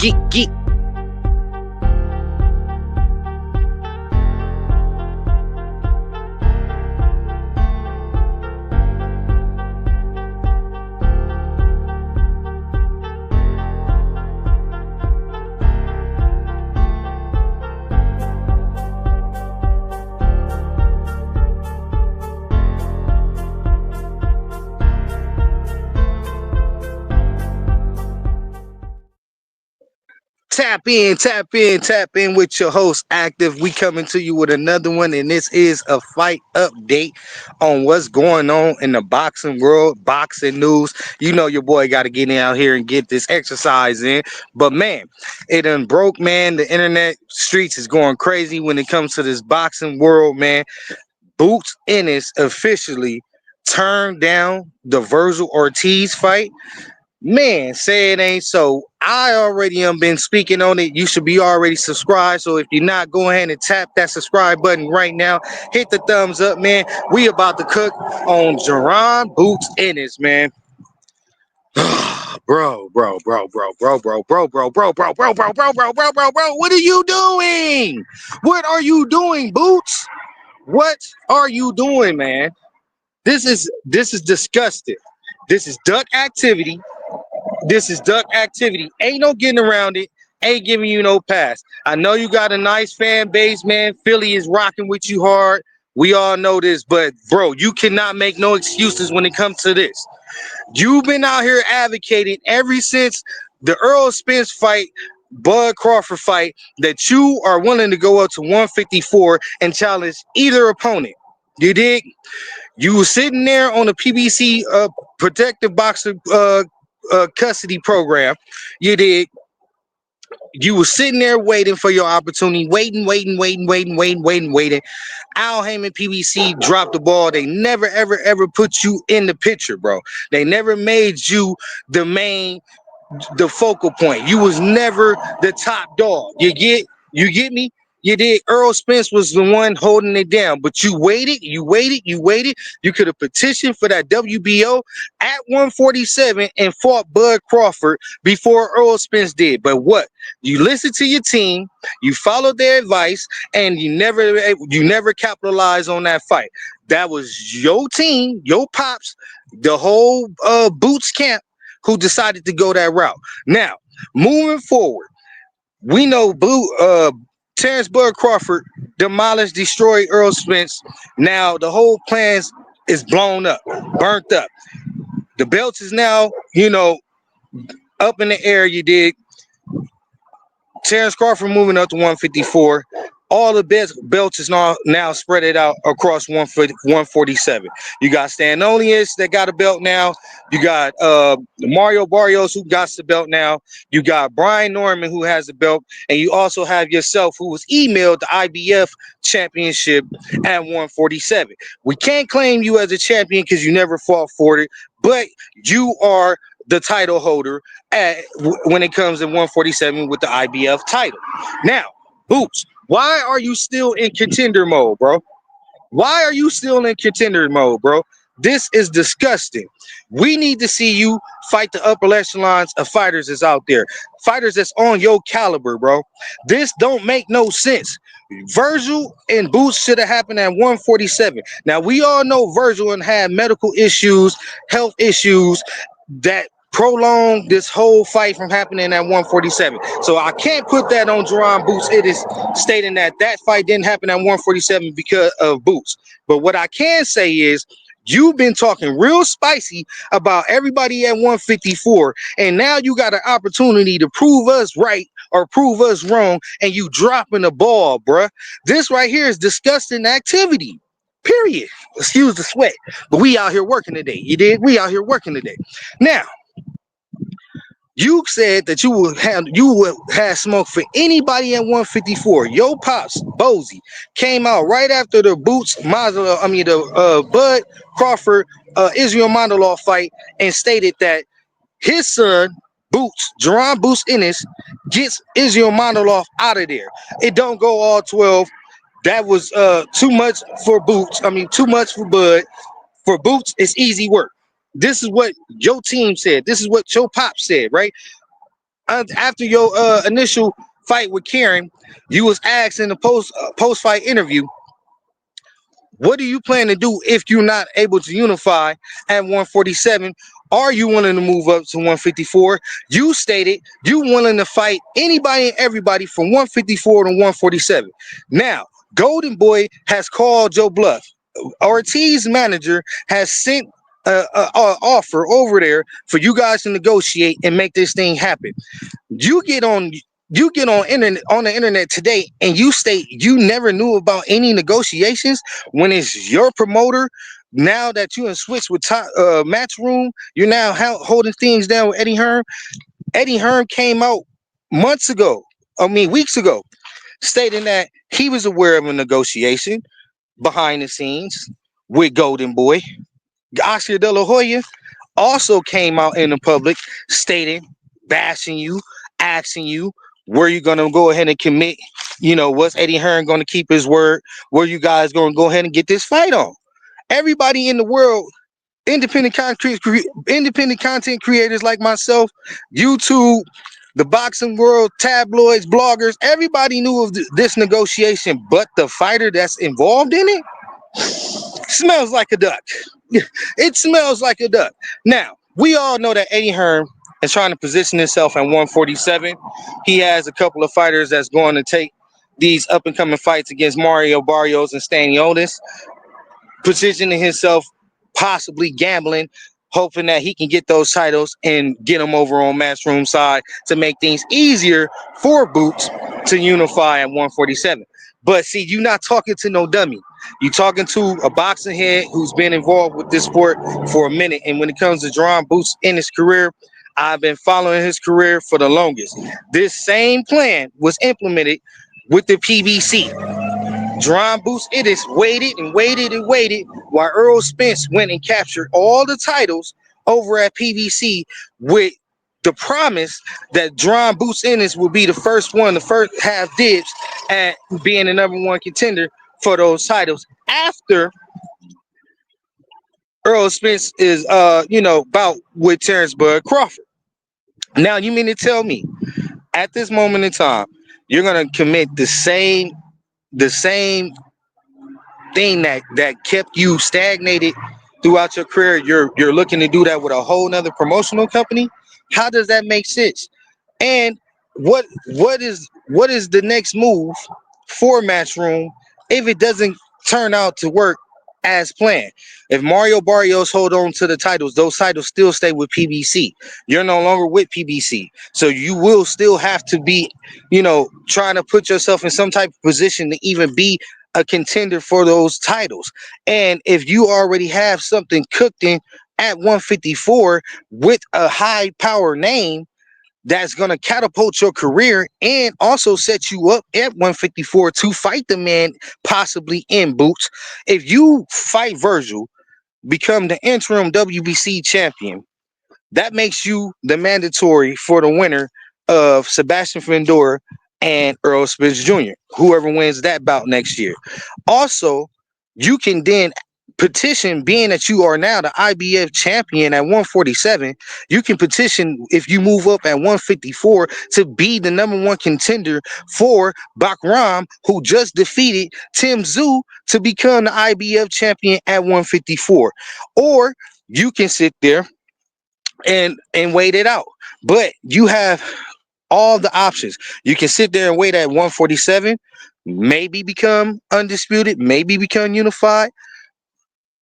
geek. Tap in with your host Active. We coming to you with another one, and this is a fight update on what's going on in the boxing world, boxing news. You know your boy got to get in out here and get this exercise in. But man, it done broke, man. The internet streets is going crazy when it comes to this boxing world, man. Boots Ennis officially turned down the Virgil Ortiz fight. Man, say it ain't so. I already been speaking on it. You should be already subscribed. So if you're not, go ahead and tap that subscribe button right now. Hit the thumbs up, man. We about to cook on Jerron Boots Ennis, man. Bro. What are you doing? What are you doing, Boots? What are you doing, man? This is disgusting. This is duck activity. Ain't no getting around it. Ain't giving you no pass. I know you got a nice fan base, man. Philly is rocking with you hard. We all know this, but bro, you cannot make no excuses when it comes to this. You've been out here advocating ever since the Earl Spence fight, Bud Crawford fight, that you are willing to go up to 154 and challenge either opponent. You dig? You were sitting there on the PBC protective boxer custody program. You did. You were sitting there waiting for your opportunity, waiting. Al Heyman PBC dropped the ball. They never, ever put you in the picture, bro. They never made you the focal point. You was never the top dog. You get me? You did. Earl Spence was the one holding it down, but you waited. You could have petitioned for that WBO at 147 and fought Bud Crawford before Earl Spence did. But what? You listened to your team, you followed their advice, and you never capitalized on that fight. That was your team, your pops, the whole Boots camp who decided to go that route. Now, moving forward, we know Terrence Bud Crawford demolished, destroyed Earl Spence. Now the whole plan is blown up, burnt up. The belts is now, up in the air. You dig? Terrence Crawford moving up to 154. All the belts is now spread it out across 147. You got Stanolius that got a belt now. You got Mario Barrios who got the belt now. You got Brian Norman who has the belt. And you also have yourself who was emailed the IBF championship at 147. We can't claim you as a champion because you never fought for it, but you are the title holder when it comes to 147 with the IBF title. Now, Boots, why are you still in contender mode, bro? Why are you still in contender mode, bro? This is disgusting. We need to see you fight the upper echelons of fighters that's out there. Fighters that's on your caliber, bro. This don't make no sense. Virgil and Boots should have happened at 147. Now, we all know Virgil had medical issues, health issues that prolonged this whole fight from happening at 147. So I can't put that on Jerron Boots. It is stating that fight didn't happen at 147 because of Boots. But what I can say is you've been talking real spicy about everybody at 154, and now you got an opportunity to prove us right or prove us wrong, and you dropping the ball, bruh. This right here is disgusting activity. Period. Excuse the sweat. But we out here working today. You did? We out here working today. Now, you said that you would have smoke for anybody at 154. Yo pops, Bozy, came out right after the Bud Crawford Israel Mandalov fight and stated that his son, Jerron Boots Ennis, gets Israel Mandalov out of there. It don't go all 12. That was too much for Boots. Too much for Bud. For Boots, it's easy work. This is what your team said. This is what your pop said, right? After your initial fight with Karen, you was asked in the post fight interview, what do you plan to do if you're not able to unify at 147? Are you willing to move up to 154? You stated you willing to fight anybody and everybody from 154 to 147. Now, Golden Boy has called Joe bluff. Ortiz manager has sent a offer over there for you guys to negotiate and make this thing happen. You get on on the internet today and you state you never knew about any negotiations when it's your promoter. Now that you in switch with Matchroom, you're now holding things down with Eddie Hearn. Eddie Hearn came out months ago, I mean weeks ago, stating that he was aware of a negotiation behind the scenes with Golden Boy. Oscar De La Hoya also came out in the public stating, bashing you, asking you, were you gonna go ahead and commit? Was Eddie Hearn gonna keep his word? Were you guys gonna go ahead and get this fight on? Everybody in the world, independent content creators like myself, YouTube, the boxing world, tabloids, bloggers, everybody knew of this negotiation, but the fighter that's involved in it smells like a duck. It smells like a duck. Now, we all know that Eddie Hearn is trying to position himself at 147. He has a couple of fighters that's going to take these up and coming fights against Mario Barrios and Stanionis, positioning himself, possibly gambling, hoping that he can get those titles and get them over on Matchroom side to make things easier for Boots to unify at 147. But see, you're not talking to no dummy. You're talking to a boxing head who's been involved with this sport for a minute. And when it comes to Jerron Boots in his career, I've been following his career for the longest. This same plan was implemented with the PBC. Jerron Boots Ennis waited and waited and waited while Earl Spence went and captured all the titles over at PBC with the promise that Jerron Boots Ennis will be the first one, the first half dibs at being the number one contender for those titles after Earl Spence is bout with Terrence Bud Crawford. Now you mean to tell me at this moment in time you're gonna commit the same thing that kept you stagnated throughout your career, you're looking to do that with a whole nother promotional company? How does that make sense? And what is the next move for Matchroom if it doesn't turn out to work as planned? If Mario Barrios hold on to the titles, those titles still stay with PBC. You're no longer with PBC, so you will still have to be, trying to put yourself in some type of position to even be a contender for those titles. And if you already have something cooked in at 154 with a high power name that's going to catapult your career and also set you up at 154 to fight the man possibly in Boots. If you fight Virgil, become the interim WBC champion, that makes you the mandatory for the winner of Sebastian Findora and Earl Spence Jr., whoever wins that bout next year. Also, you can then petition, being that you are now the IBF champion at 147, you can petition if you move up at 154 to be the number one contender for Bakram, who just defeated Tim Tszyu to become the IBF champion at 154. Or you can sit there and wait it out. But you have all the options. You can sit there and wait at 147, maybe become undisputed, maybe become unified,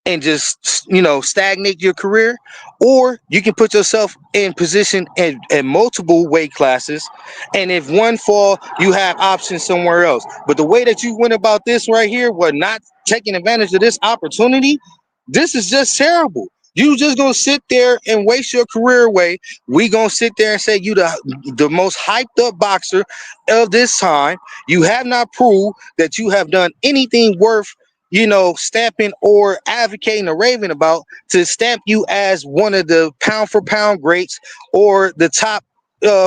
and just stagnate your career, or you can put yourself in position at multiple weight classes, and if one fall, you have options somewhere else. But the way that you went about this right here was not taking advantage of this opportunity. This is just terrible. You just gonna sit there and waste your career away. We gonna sit there and say you the most hyped up boxer of this time. You have not proved that you have done anything worth stamping or advocating or raving about to stamp you as one of the pound for pound greats or the top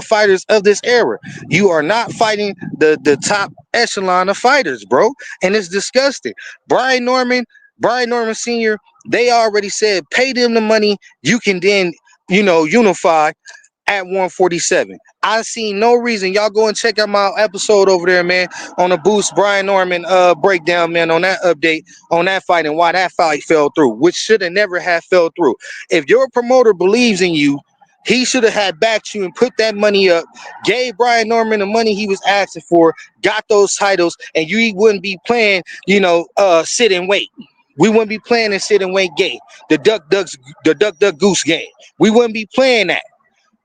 fighters of this era. You are not fighting the top echelon of fighters, bro, and it's disgusting. Brian Norman, Brian Norman Sr., they already said pay them the money. You can then unify at 147. I see no reason. Y'all go and check out my episode over there, man, on the Boost Brian Norman breakdown, man, on that update on that fight and why that fight fell through, which should have never have fell through. If your promoter believes in you, he should have had backed you and put that money up, gave Brian Norman the money he was asking for, got those titles, and you wouldn't be playing, sit and wait. We wouldn't be playing and sit and wait game. The duck goose game. We wouldn't be playing that.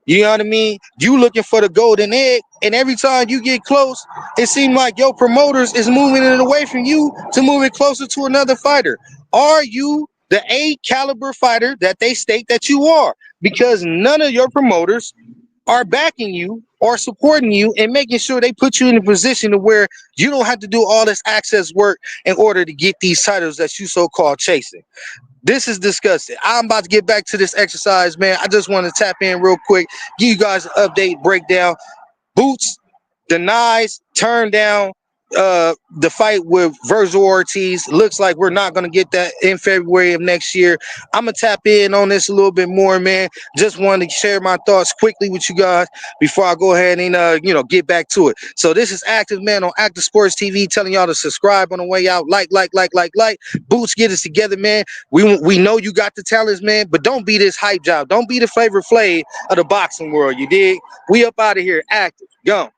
You know what I mean? You looking for the golden egg, and every time you get close, it seems like your promoters is moving it away from you to move it closer to another fighter. Are you the A caliber fighter that they state that you are? Because none of your promoters are backing you or supporting you and making sure they put you in a position to where you don't have to do all this access work in order to get these titles that you so-called chasing. This is disgusting. I'm about to get back to this exercise, man. I just want to tap in real quick, give you guys an update breakdown. Boots denies, turned down the fight with Virgil Ortiz. Looks like we're not going to get that in February of next year. I'm going to tap in on this a little bit more, man. Just wanted to share my thoughts quickly with you guys before I go ahead and, get back to it. So this is Active Man on Active Sports TV telling y'all to subscribe on the way out. Like. Boots, get us together, man. We know you got the talents, man, but don't be this hype job. Don't be the Flavor Flav of the boxing world, you dig? We up out of here, Active. Go.